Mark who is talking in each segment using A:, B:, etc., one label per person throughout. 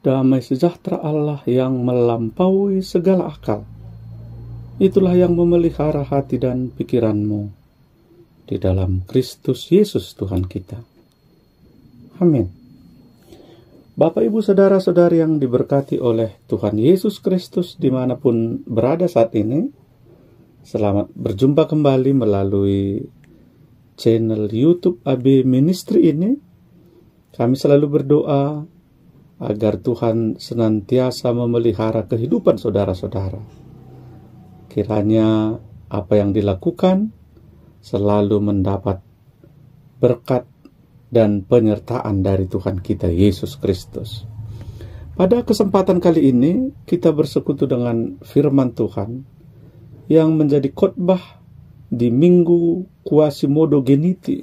A: damai sejahtera Allah yang melampaui segala akal, itulah yang memelihara hati dan pikiranmu di dalam Kristus Yesus Tuhan kita. Amin. Bapak, Ibu, Saudara-saudari yang diberkati oleh Tuhan Yesus Kristus dimanapun berada saat ini, selamat berjumpa kembali melalui channel YouTube AB Ministry ini. Kami selalu berdoa agar Tuhan senantiasa memelihara kehidupan saudara-saudara. Kiranya apa yang dilakukan selalu mendapat berkat dan penyertaan dari Tuhan kita Yesus Kristus. Pada kesempatan kali ini kita bersekutu dengan firman Tuhan yang menjadi khotbah di Minggu Quasimodo Geniti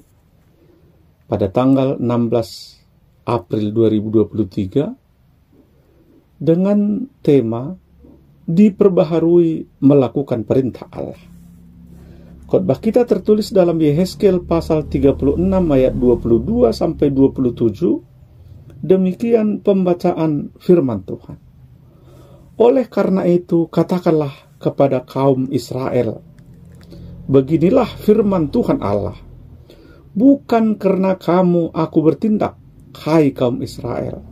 A: pada tanggal 16 April 2023 dengan tema diperbaharui melakukan perintah Allah. Khotbah kita tertulis dalam Yehezkiel pasal 36 ayat 22 sampai 27. Demikian pembacaan firman Tuhan. Oleh karena itu katakanlah kepada kaum Israel, beginilah firman Tuhan Allah, bukan karena kamu aku bertindak, hai kaum Israel,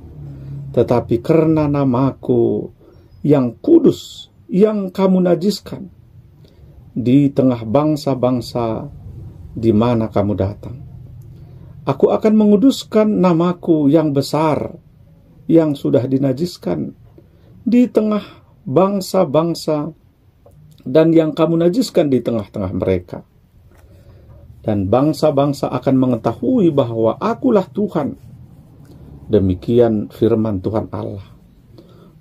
A: tetapi karena namaku yang kudus yang kamu najiskan di tengah bangsa-bangsa di mana kamu datang. Aku akan menguduskan namaku yang besar yang sudah dinajiskan di tengah bangsa-bangsa dan yang kamu najiskan di tengah-tengah mereka. Dan bangsa-bangsa akan mengetahui bahwa akulah Tuhan. Demikian firman Tuhan Allah.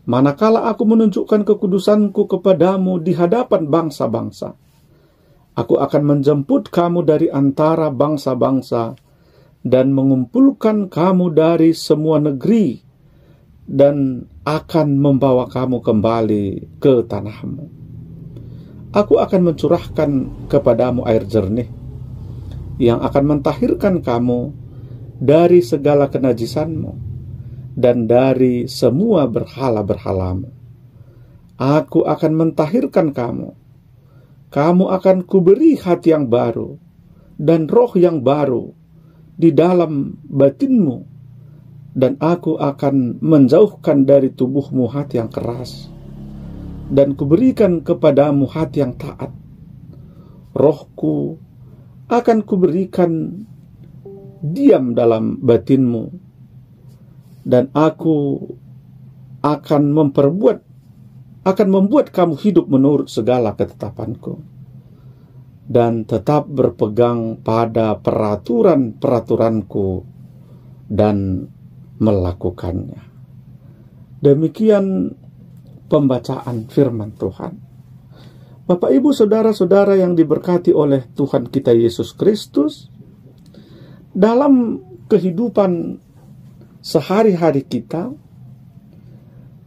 A: Manakala aku menunjukkan kekudusanku kepadamu di hadapan bangsa-bangsa, aku akan menjemput kamu dari antara bangsa-bangsa dan mengumpulkan kamu dari semua negeri dan akan membawa kamu kembali ke tanahmu. Aku akan mencurahkan kepadamu air jernih yang akan mentahirkan kamu dari segala kenajisanmu dan dari semua berhala-berhalamu. Aku akan mentahirkan kamu. Kamu akan kuberi hati yang baru dan roh yang baru di dalam batinmu, dan aku akan menjauhkan dari tubuhmu hati yang keras dan kuberikan kepadamu hati yang taat. Rohku akan kuberikan diam dalam batinmu, dan aku akan membuat kamu hidup menurut segala ketetapanku dan tetap berpegang pada peraturan-peraturanku dan melakukannya. Demikian pembacaan firman Tuhan. Bapak, Ibu, Saudara-saudara yang diberkati oleh Tuhan kita Yesus Kristus, dalam kehidupan sehari-hari kita,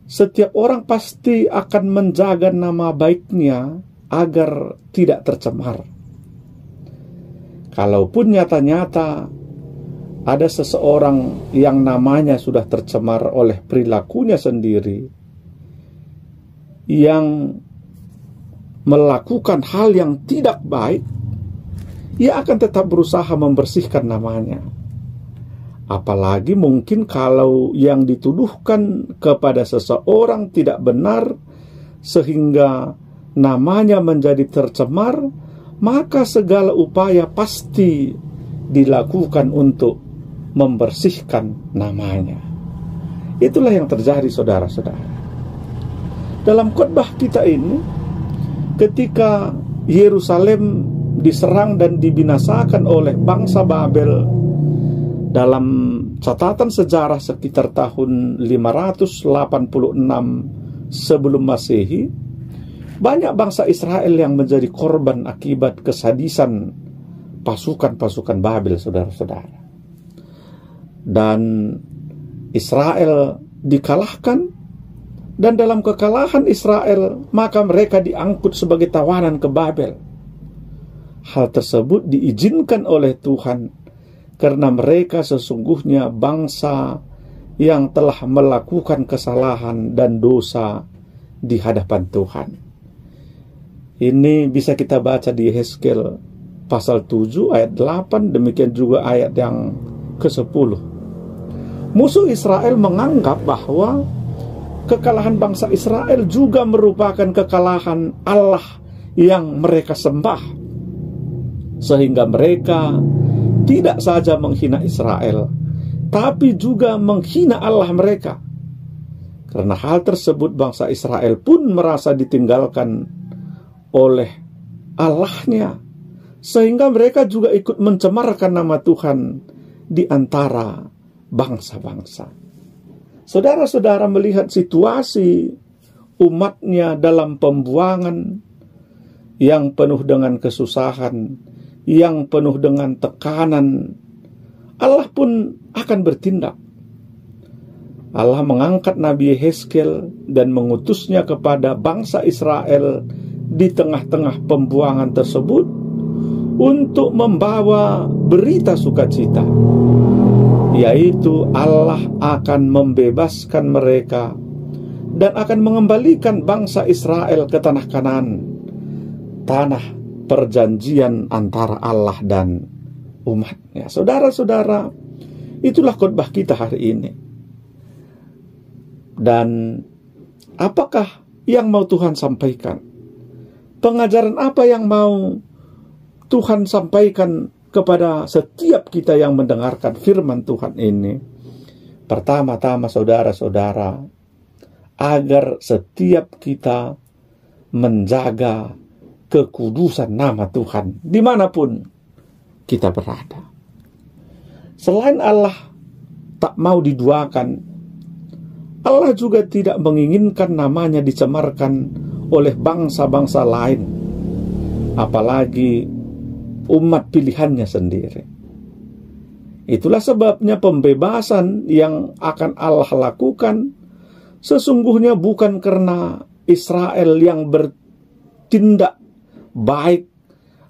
A: setiap orang pasti akan menjaga nama baiknya agar tidak tercemar. Kalaupun nyata-nyata ada seseorang yang namanya sudah tercemar oleh perilakunya sendiri, yang melakukan hal yang tidak baik, ia akan tetap berusaha membersihkan namanya. Apalagi mungkin kalau yang dituduhkan kepada seseorang tidak benar sehingga namanya menjadi tercemar, maka segala upaya pasti dilakukan untuk membersihkan namanya. Itulah yang terjadi, saudara-saudara. Dalam khotbah kita ini, ketika Yerusalem diserang dan dibinasakan oleh bangsa Babel dalam catatan sejarah sekitar tahun 586 sebelum Masehi, banyak bangsa Israel yang menjadi korban akibat kesadisan pasukan-pasukan Babel, saudara-saudara. Dan Israel dikalahkan, dan dalam kekalahan Israel maka mereka diangkut sebagai tawanan ke Babel. Hal tersebut diizinkan oleh Tuhan karena mereka sesungguhnya bangsa yang telah melakukan kesalahan dan dosa di hadapan Tuhan. Ini bisa kita baca di Yehezkiel pasal 7 ayat 8, demikian juga ayat yang ke-10. Musuh Israel menganggap bahwa kekalahan bangsa Israel juga merupakan kekalahan Allah yang mereka sembah, sehingga mereka tidak saja menghina Israel, tapi juga menghina Allah mereka. Karena hal tersebut, bangsa Israel pun merasa ditinggalkan oleh Allahnya, sehingga mereka juga ikut mencemarkan nama Tuhan di antara bangsa-bangsa. Saudara-saudara melihat situasi umatnya dalam pembuangan yang penuh dengan kesusahan, yang penuh dengan tekanan, Allah pun akan bertindak. Allah mengangkat Nabi Yehezkiel dan mengutusnya kepada bangsa Israel di tengah-tengah pembuangan tersebut untuk membawa berita sukacita, yaitu Allah akan membebaskan mereka dan akan mengembalikan bangsa Israel ke tanah Kanaan, tanah perjanjian antara Allah dan umatnya. Saudara-saudara, itulah khotbah kita hari ini. Dan apakah yang mau Tuhan sampaikan? Pengajaran apa yang mau Tuhan sampaikan kepada setiap kita yang mendengarkan firman Tuhan ini? Pertama-tama, saudara-saudara, agar setiap kita menjaga kekudusan nama Tuhan dimanapun kita berada. Selain Allah tak mau diduakan, Allah juga tidak menginginkan namanya dicemarkan oleh bangsa-bangsa lain, apalagi umat pilihannya sendiri. Itulah sebabnya pembebasan yang akan Allah lakukan sesungguhnya bukan karena Israel yang bertindak baik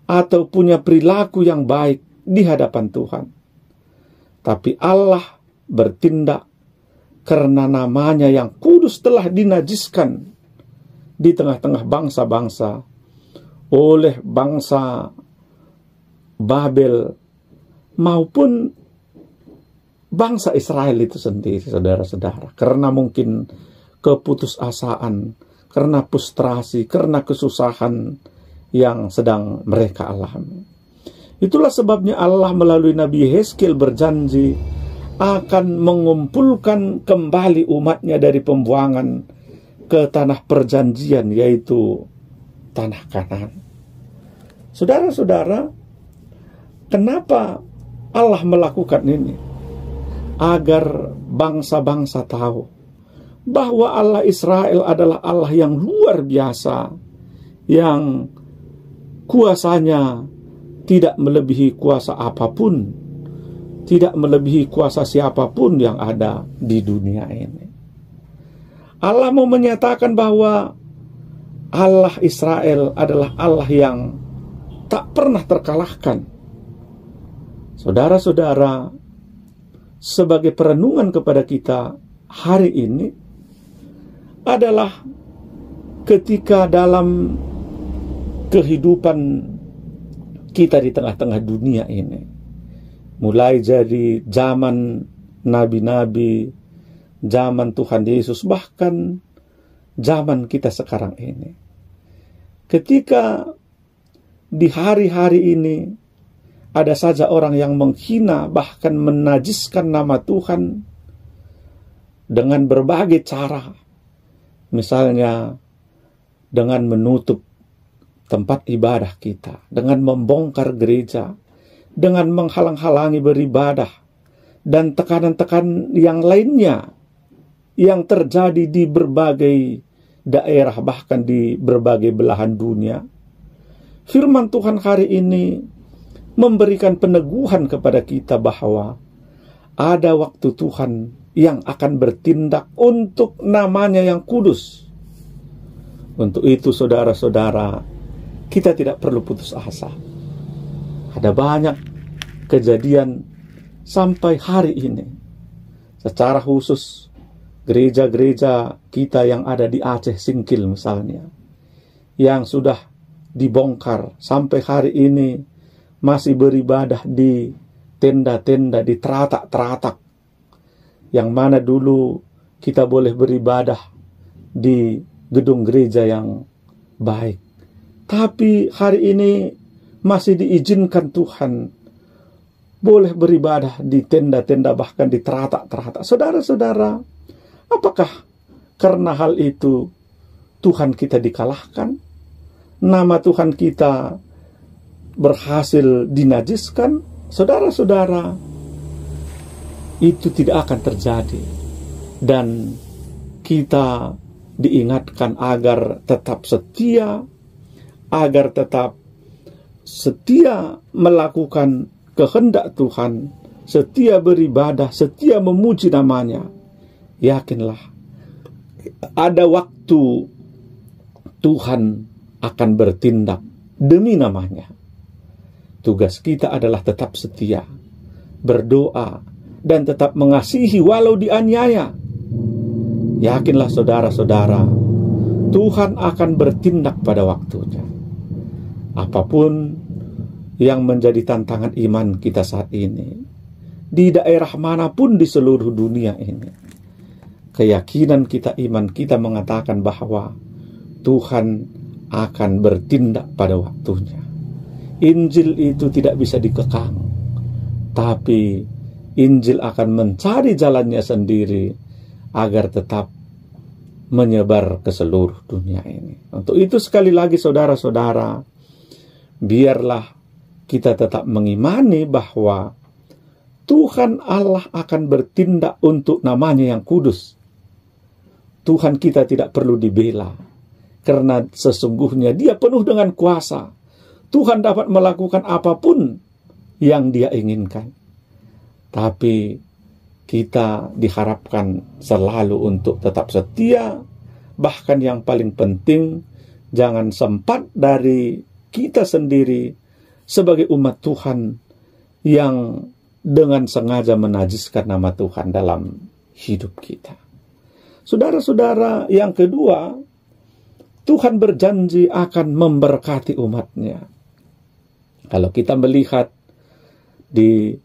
A: atau punya perilaku yang baik di hadapan Tuhan, tapi Allah bertindak karena namanya yang kudus telah dinajiskan di tengah-tengah bangsa-bangsa oleh bangsa Babel maupun bangsa Israel itu sendiri, saudara-saudara. Karena mungkin keputusasaan, karena frustrasi, karena kesusahan yang sedang mereka alami. Itulah sebabnya Allah melalui Nabi Yehezkiel berjanji akan mengumpulkan kembali umatnya dari pembuangan ke tanah perjanjian, yaitu tanah Kanaan. Saudara-saudara, kenapa Allah melakukan ini? Agar bangsa-bangsa tahu bahwa Allah Israel adalah Allah yang luar biasa, yang kuasanya tidak melebihi kuasa apapun, tidak melebihi kuasa siapapun yang ada di dunia ini. Allah mau menyatakan bahwa Allah Israel adalah Allah yang tak pernah terkalahkan. Saudara-saudara, sebagai perenungan kepada kita hari ini adalah ketika dalam kehidupan kita di tengah-tengah dunia ini, mulai dari zaman nabi-nabi, zaman Tuhan Yesus, bahkan zaman kita sekarang ini. Ketika di hari-hari ini ada saja orang yang menghina, bahkan menajiskan nama Tuhan dengan berbagai cara. Misalnya dengan menutup tempat ibadah kita, dengan membongkar gereja, dengan menghalang-halangi beribadah, dan tekanan-tekanan yang lainnya yang terjadi di berbagai daerah, bahkan di berbagai belahan dunia. Firman Tuhan hari ini memberikan peneguhan kepada kita bahwa ada waktu Tuhan yang akan bertindak untuk namanya yang kudus. Untuk itu, saudara-saudara, kita tidak perlu putus asa. Ada banyak kejadian sampai hari ini, Secara khusus gereja-gereja kita yang ada di Aceh Singkil misalnya, yang sudah dibongkar sampai hari ini masih beribadah di tenda-tenda, di teratak-teratak, yang mana dulu kita boleh beribadah di gedung gereja yang baik. Tapi hari ini masih diizinkan Tuhan boleh beribadah di tenda-tenda, bahkan di teratak-teratak. Saudara-saudara, apakah karena hal itu Tuhan kita dikalahkan? Nama Tuhan kita berhasil dinajiskan? Saudara-saudara, itu tidak akan terjadi. Dan kita diingatkan agar tetap setia, agar tetap setia melakukan kehendak Tuhan, setia beribadah, setia memuji namanya. Yakinlah, ada waktu Tuhan akan bertindak demi namanya. Tugas kita adalah tetap setia, berdoa, dan tetap mengasihi walau dianiaya. Yakinlah saudara-saudara, Tuhan akan bertindak pada waktunya. Apapun yang menjadi tantangan iman kita saat ini, di daerah manapun di seluruh dunia ini, keyakinan kita, iman kita mengatakan bahwa Tuhan akan bertindak pada waktunya. Injil itu tidak bisa dikekang, tapi Injil akan mencari jalannya sendiri agar tetap menyebar ke seluruh dunia ini. Untuk itu sekali lagi saudara-saudara, biarlah kita tetap mengimani bahwa Tuhan Allah akan bertindak untuk namanya yang kudus. Tuhan kita tidak perlu dibela, karena sesungguhnya Dia penuh dengan kuasa. Tuhan dapat melakukan apapun yang Dia inginkan. Tapi kita diharapkan selalu untuk tetap setia. Bahkan yang paling penting, jangan sempat dari kita sendiri sebagai umat Tuhan yang dengan sengaja menajiskan nama Tuhan dalam hidup kita. Saudara-saudara, yang kedua, Tuhan berjanji akan memberkati umatnya. Kalau kita melihat di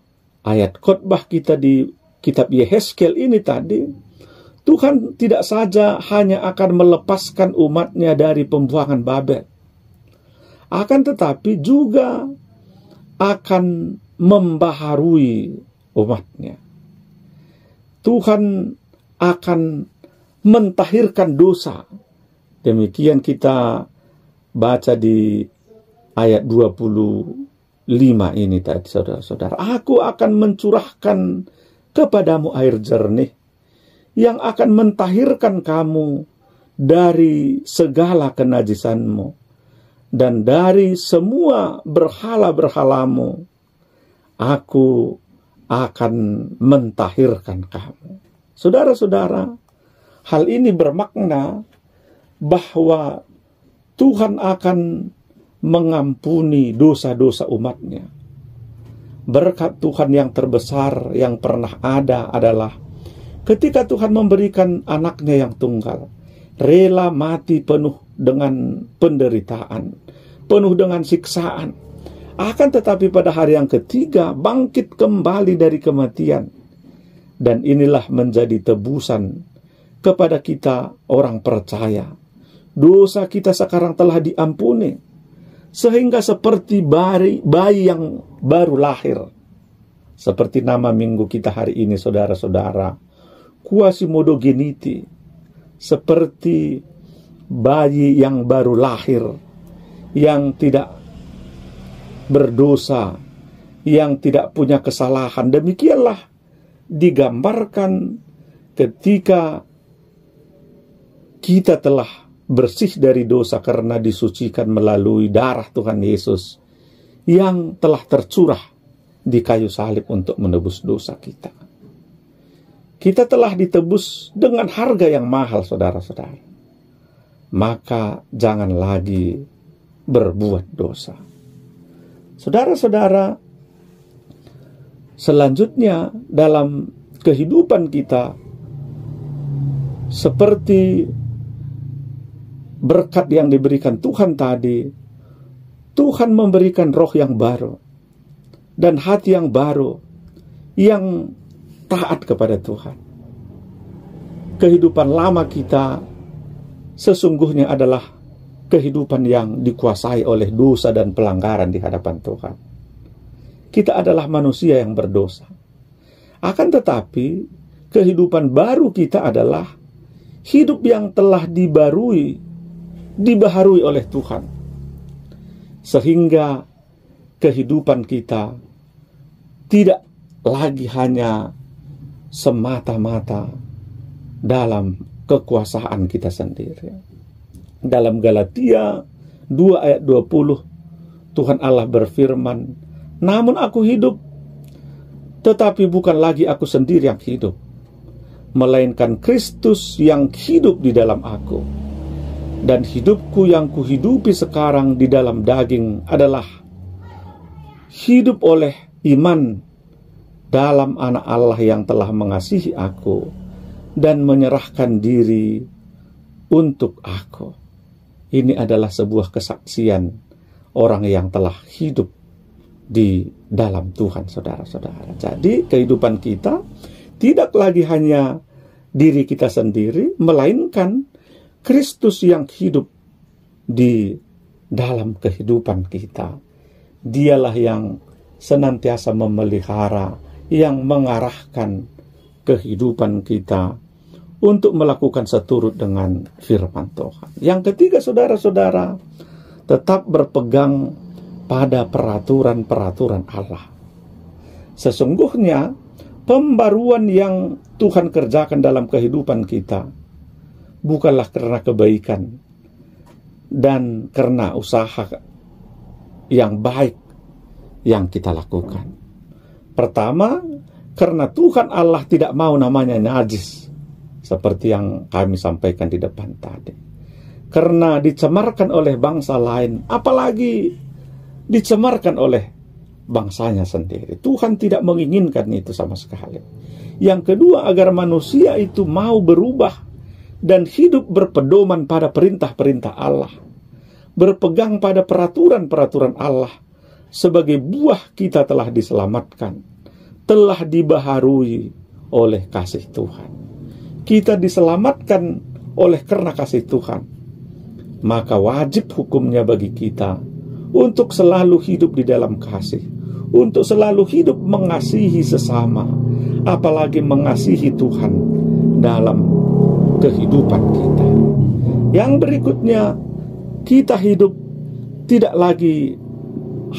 A: ayat khotbah kita di kitab Yehezkiel ini tadi, Tuhan tidak saja hanya akan melepaskan umatnya dari pembuangan Babel, akan tetapi juga akan membaharui umatnya. Tuhan akan mentahirkan dosa. Demikian kita baca di ayat 25 ini tadi, saudara-saudara. Aku akan mencurahkan kepadamu air jernih yang akan mentahirkan kamu dari segala kenajisanmu dan dari semua berhala-berhalamu. Aku akan mentahirkan kamu. Saudara-saudara, hal ini bermakna bahwa Tuhan akan mengampuni dosa-dosa umatnya. Berkat Tuhan yang terbesar yang pernah ada adalah ketika Tuhan memberikan anaknya yang tunggal, rela mati penuh dengan penderitaan, penuh dengan siksaan. Akan tetapi pada hari yang ketiga bangkit kembali dari kematian. Dan inilah menjadi tebusan kepada kita orang percaya. Dosa kita sekarang telah diampuni, sehingga seperti bayi yang baru lahir. Seperti nama minggu kita hari ini, saudara-saudara, Quasimodogeniti, seperti bayi yang baru lahir, yang tidak berdosa, yang tidak punya kesalahan. Demikianlah digambarkan ketika kita telah bersih dari dosa karena disucikan melalui darah Tuhan Yesus yang telah tercurah di kayu salib untuk menebus dosa kita. Kita telah ditebus dengan harga yang mahal, saudara-saudara. Maka jangan lagi berbuat dosa. Saudara-saudara, selanjutnya dalam kehidupan kita seperti berkat yang diberikan Tuhan tadi, Tuhan memberikan roh yang baru dan hati yang baru yang taat kepada Tuhan. Kehidupan lama kita sesungguhnya adalah kehidupan yang dikuasai oleh dosa dan pelanggaran di hadapan Tuhan. Kita adalah manusia yang berdosa. Akan tetapi, kehidupan baru kita adalah hidup yang telah dibaharui oleh Tuhan. Sehingga kehidupan kita tidak lagi hanya semata-mata dalam kekuasaan kita sendiri. Dalam Galatia 2 ayat 20, Tuhan Allah berfirman, "Namun aku hidup, tetapi bukan lagi aku sendiri yang hidup, melainkan Kristus yang hidup di dalam aku. Dan hidupku yang kuhidupi sekarang di dalam daging adalah hidup oleh iman dalam Anak Allah yang telah mengasihi aku dan menyerahkan diri untuk aku." Ini adalah sebuah kesaksian orang yang telah hidup di dalam Tuhan, saudara-saudara. Jadi kehidupan kita tidak lagi hanya diri kita sendiri, melainkan Kristus yang hidup di dalam kehidupan kita. Dialah yang senantiasa memelihara, yang mengarahkan kehidupan kita untuk melakukan seturut dengan firman Tuhan. Yang ketiga, saudara-saudara, tetap berpegang pada peraturan-peraturan Allah. Sesungguhnya, pembaruan yang Tuhan kerjakan dalam kehidupan kita bukanlah karena kebaikan dan karena usaha yang baik yang kita lakukan. Pertama, karena Tuhan Allah tidak mau namanya najis, seperti yang kami sampaikan di depan tadi. Karena dicemarkan oleh bangsa lain, apalagi dicemarkan oleh bangsanya sendiri. Tuhan tidak menginginkan itu sama sekali. Yang kedua, agar manusia itu mau berubah dan hidup berpedoman pada perintah-perintah Allah, berpegang pada peraturan-peraturan Allah. Sebagai buah kita telah diselamatkan, telah dibaharui oleh kasih Tuhan. Kita diselamatkan oleh karena kasih Tuhan. Maka wajib hukumnya bagi kita untuk selalu hidup di dalam kasih, untuk selalu hidup mengasihi sesama, apalagi mengasihi Tuhan dalam kehidupan kita. Yang berikutnya, kita hidup tidak lagi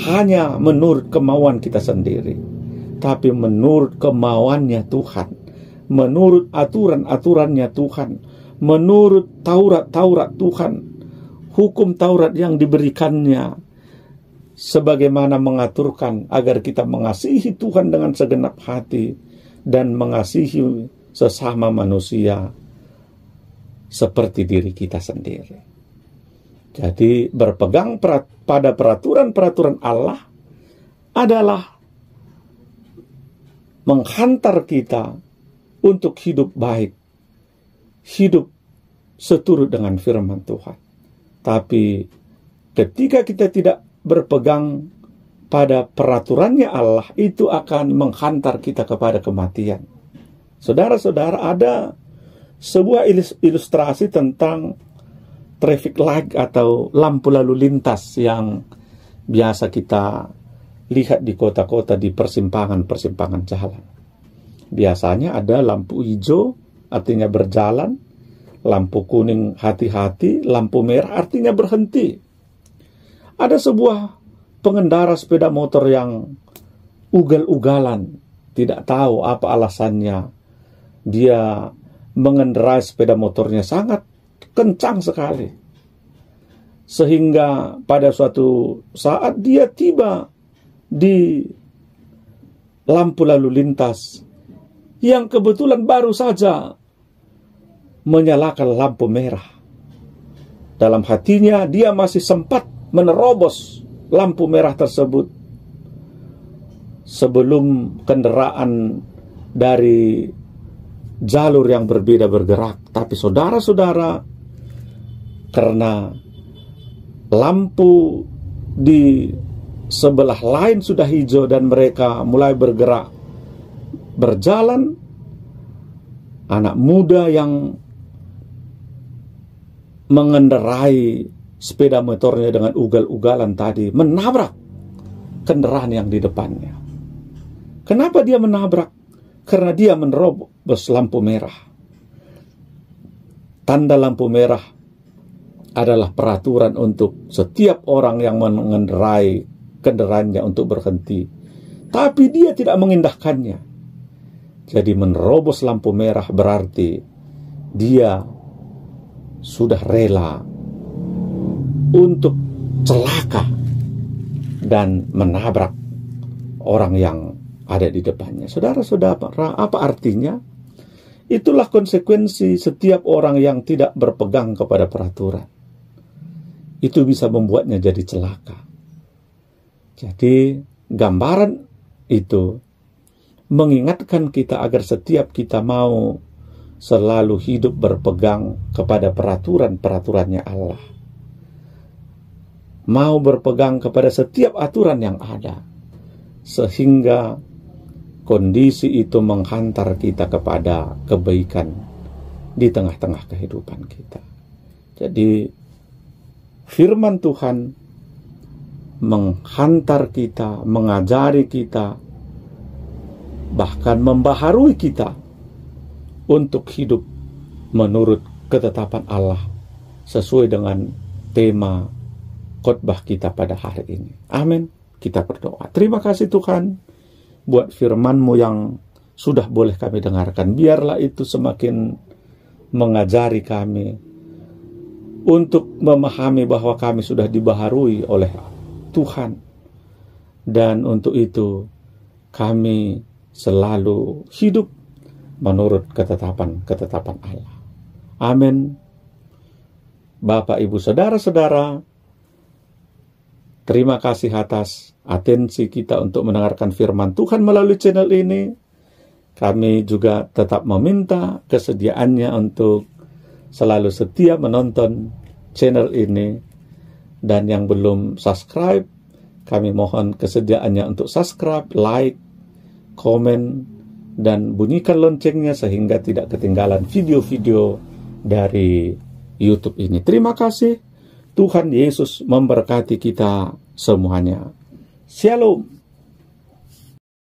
A: hanya menurut kemauan kita sendiri, tapi menurut kemauannya Tuhan, menurut aturan-aturannya Tuhan, menurut Taurat Tuhan, hukum Taurat yang diberikannya, sebagaimana mengaturkan agar kita mengasihi Tuhan dengan segenap hati dan mengasihi sesama manusia seperti diri kita sendiri. Jadi berpegang pada peraturan-peraturan Allah adalah menghantar kita untuk hidup baik, hidup seturut dengan firman Tuhan. Tapi ketika kita tidak berpegang pada peraturannya Allah, itu akan menghantar kita kepada kematian. Saudara-saudara, ada sebuah ilustrasi tentang traffic light atau lampu lalu lintas yang biasa kita lihat di kota-kota di persimpangan-persimpangan jalan. Biasanya ada lampu hijau, artinya berjalan, lampu kuning hati-hati, lampu merah artinya berhenti. Ada sebuah pengendara sepeda motor yang ugal-ugalan, tidak tahu apa alasannya. Dia mengendarai sepeda motornya sangat kencang sekali, sehingga pada suatu saat dia tiba di lampu lalu lintas yang kebetulan baru saja menyalakan lampu merah. Dalam hatinya dia masih sempat menerobos lampu merah tersebut sebelum kendaraan dari jalur yang berbeda bergerak. Tapi saudara-saudara, karena lampu di sebelah lain sudah hijau dan mereka mulai bergerak berjalan, anak muda yang mengendarai sepeda motornya dengan ugal-ugalan tadi menabrak kendaraan yang di depannya. Kenapa dia menabrak? Karena dia menerobos lampu merah. Tanda lampu merah adalah peraturan untuk setiap orang yang mengendarai kendaraannya untuk berhenti. Tapi dia tidak mengindahkannya. Jadi menerobos lampu merah berarti dia sudah rela untuk celaka dan menabrak orang yang ada di depannya. Saudara-saudara, apa artinya? Itulah konsekuensi setiap orang yang tidak berpegang kepada peraturan. Itu bisa membuatnya jadi celaka. Jadi gambaran itu mengingatkan kita agar setiap kita mau selalu hidup berpegang kepada peraturan-peraturannya Allah. Mau berpegang kepada setiap aturan yang ada, sehingga kondisi itu menghantar kita kepada kebaikan di tengah-tengah kehidupan kita. Jadi firman Tuhan menghantar kita, mengajari kita, bahkan membaharui kita untuk hidup menurut ketetapan Allah sesuai dengan tema khotbah kita pada hari ini. Amin. Kita berdoa. Terima kasih Tuhan buat firman-Mu yang sudah boleh kami dengarkan. Biarlah itu semakin mengajari kami untuk memahami bahwa kami sudah dibaharui oleh Tuhan. Dan untuk itu kami selalu hidup menurut ketetapan Allah. Amin. Bapak, Ibu, Saudara-saudara, terima kasih atas atensi kita untuk mendengarkan firman Tuhan melalui channel ini. Kami juga tetap meminta kesediaannya untuk selalu setia menonton channel ini. Dan yang belum subscribe, kami mohon kesediaannya untuk subscribe, like, komen, dan bunyikan loncengnya sehingga tidak ketinggalan video-video dari YouTube ini. Terima kasih. Tuhan Yesus memberkati kita semuanya. Shalom.